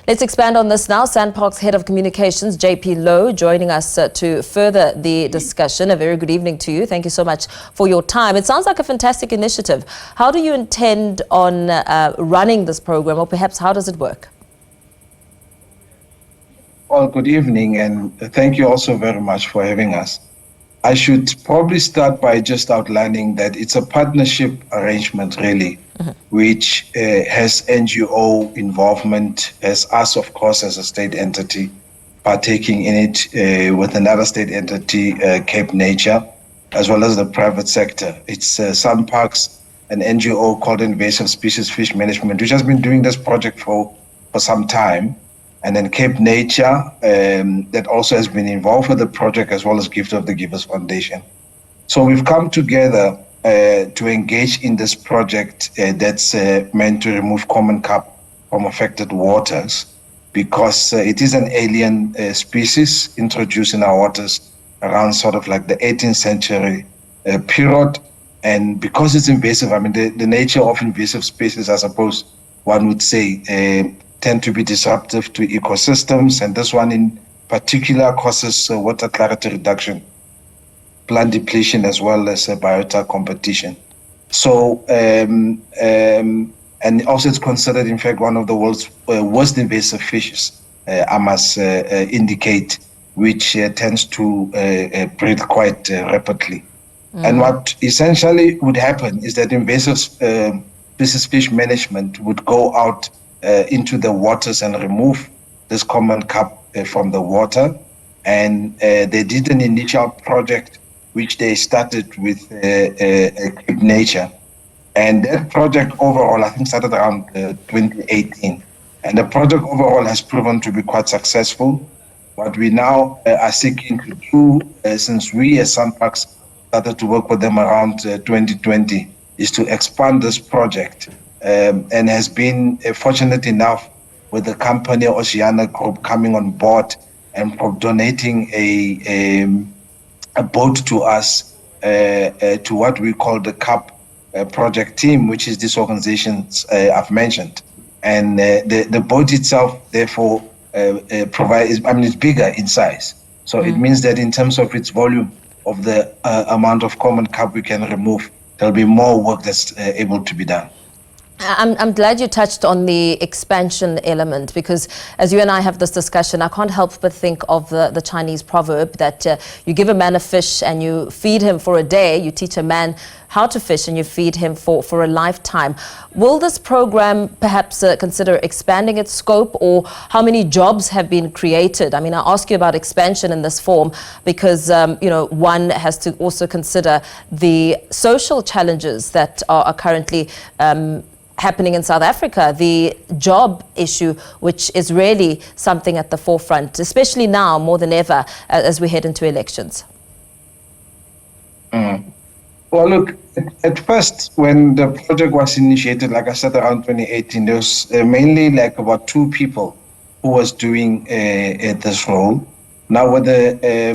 Let's expand on this now. SANParks Head of Communications, JP Louw, joining us to further the discussion. A very good evening to you. Thank you so much for your time. It sounds like a fantastic initiative. How do you intend on running this program, or perhaps how does it work? Well, good evening, and thank you also very much for having us. I should probably start by just outlining that it's a partnership arrangement, really, which has NGO involvement, as us, of course, as a state entity, partaking in it with another state entity, Cape Nature, as well as the private sector. It's SANParks, an NGO called Invasive Species Fish Management, which has been doing this project for some time. And then Cape Nature, that also has been involved with the project, as well as Gift of the Givers Foundation. So we've come together to engage in this project that's meant to remove common carp from affected waters, because it is an alien species introduced in our waters around sort of like the 18th century period. And because it's invasive, I mean, the nature of invasive species, I suppose one would say, tend to be disruptive to ecosystems, and this one in particular causes water clarity reduction, plant depletion, as well as biota competition. So, and also it's considered, in fact, one of the world's worst invasive fishes, I must indicate, which tends to breed quite rapidly. And what essentially would happen is that invasive species fish management would go out into the waters and remove this common carp from the water. And they did an initial project which they started with Cape Nature. And that project overall, I think, started around 2018. And the project overall has proven to be quite successful. What we now are seeking to do, since we as SANParks started to work with them around 2020, is to expand this project. And has been fortunate enough with the company Oceana Group coming on board and donating a boat to us, to what we call the carp project team, which is this organizations I've mentioned. And the boat itself, therefore, provides, I mean, it's bigger in size. So it means that in terms of its volume of the amount of common carp we can remove, there'll be more work that's able to be done. I'm glad you touched on the expansion element, because as you and I have this discussion, I can't help but think of the Chinese proverb that you give a man a fish and you feed him for a day, you teach a man how to fish and you feed him for a lifetime. Will this program perhaps consider expanding its scope, or how many jobs have been created? I mean, I ask you about expansion in this form because, you know, one has to also consider the social challenges that are currently happening in South Africa, the job issue, which is really something at the forefront, especially now more than ever as we head into elections. Well, look, at first, when the project was initiated, like I said, around 2018, there was mainly like about 2 people who was doing this role. Now with a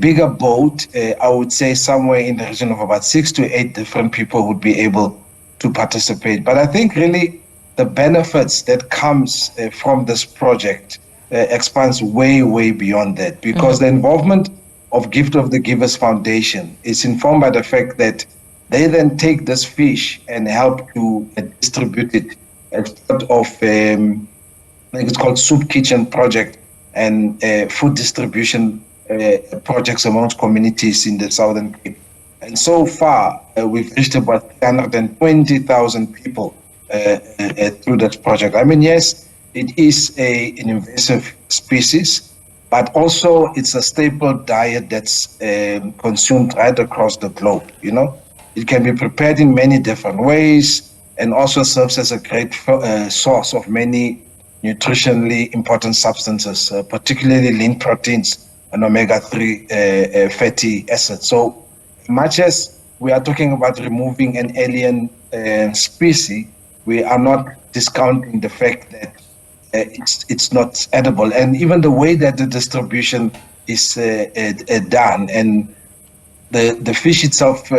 bigger boat, I would say somewhere in the region of about 6 to 8 different people would be able to participate. But I think really the benefits that comes from this project expands way, way beyond that, because the involvement of Gift of the Givers Foundation is informed by the fact that they then take this fish and help to distribute it as part of, I think it's called Soup Kitchen Project, and food distribution projects amongst communities in the Southern Cape. And so far, we've reached about 320,000 people through that project. I mean, yes, it is an invasive species, but also it's a staple diet that's consumed right across the globe, you know. It can be prepared in many different ways and also serves as a great source of many nutritionally important substances, particularly lean proteins and omega-3 fatty acids. So much as we are talking about removing an alien species, we are not discounting the fact that it's not edible. And even the way that the distribution is done, and the fish itself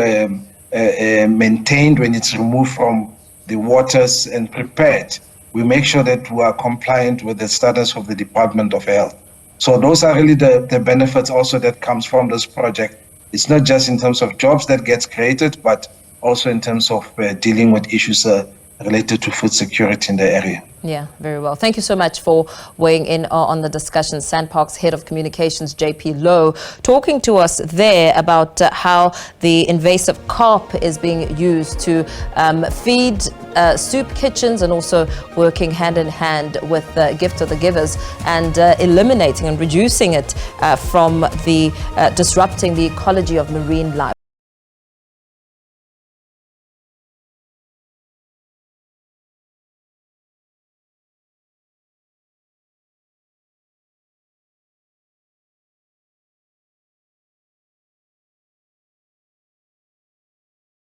maintained when it's removed from the waters and prepared, we make sure that we are compliant with the status of the Department of Health. So those are really the benefits also that comes from this project. It's not just in terms of jobs that gets created, but also in terms of dealing with issues related to food security in the area. Yeah, very well. Thank you so much for weighing in on the discussion. SANParks Head of Communications, JP Louw, talking to us there about how the invasive carp is being used to feed soup kitchens, and also working hand in hand with the Gift of the Givers, and eliminating and reducing it from the disrupting the ecology of marine life.